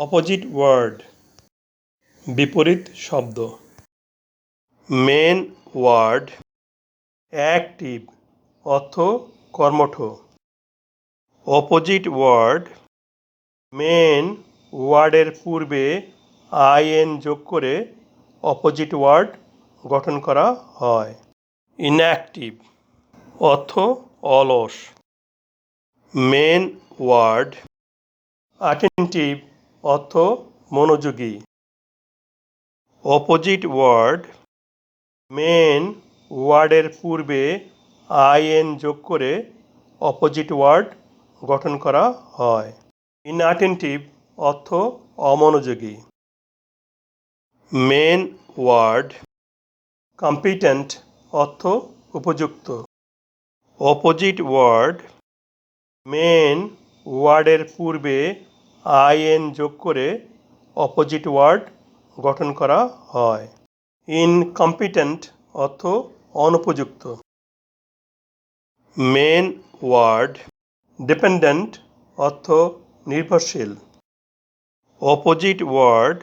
Opposite word বিপরীত শব্দ। Main word active অর্থ কর্মঠ। অপোজিট ওয়ার্ড মেন ওয়ার্ডের পূর্বে আইএন যোগ করে অপোজিট ওয়ার্ড গঠন করা হয়। ইনঅ্যাক্টিভ অর্থ অলস। মেন ওয়ার্ড অ্যাটেনটিভ অর্থ মনোযোগী। অপোজিট ওয়ার্ড মেন ওয়ার্ডের পূর্বে আইএন যোগ করে অপোজিট ওয়ার্ড গঠন করা হয়। ইনঅ্যাটেনটিভ অর্থ অমনোযোগী। মেন ওয়ার্ড কম্পিটেন্ট অর্থ উপযুক্ত। অপোজিট ওয়ার্ড মেন ওয়ার্ডের পূর্বে আইএন যোগ করে অপোজিট ওয়ার্ড গঠন করা হয়। ইনকম্পিটেন্ট অর্থ অনুপযুক্ত। মেন ওয়ার্ড ডিপেন্ডেন্ট অর্থ নির্ভরশীল। অপোজিট ওয়ার্ড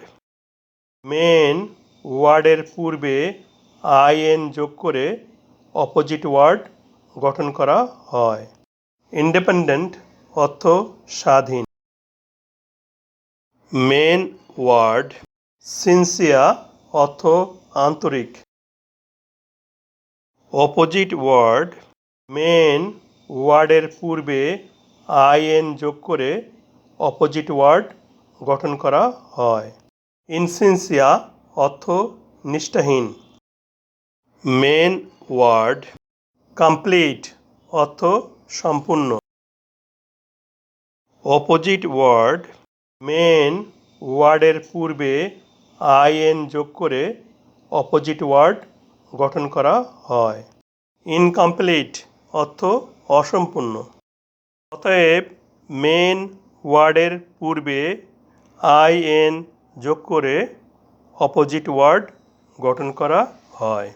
মেন ওয়ার্ডের পূর্বে আইএন যোগ করে অপোজিট ওয়ার্ড গঠন করা হয়। ইন্ডিপেন্ডেন্ট অর্থ স্বাধীন। মেন ওয়ার্ড সিনসিয়ার অর্থ আন্তরিক। অপোজিট ওয়ার্ড মেন ওয়ার্ডের পূর্বে আইএন যোগ করে অপোজিট ওয়ার্ড গঠন করা হয়। ইনসিনসিয়ার অর্থ নিষ্ঠাহীন। মেন ওয়ার্ড কমপ্লিট অর্থ সম্পূর্ণ। অপোজিট ওয়ার্ড মেন ওয়ার্ডের পূর্বে আইএন যোগ করে অপোজিট ওয়ার্ড গঠন করা হয়। ইনকমপ্লিট অর্থ অসম্পূর্ণ। অতএব মেন ওয়ার্ডের পূর্বে আইএন যোগ করে অপোজিট ওয়ার্ড গঠন করা হয়।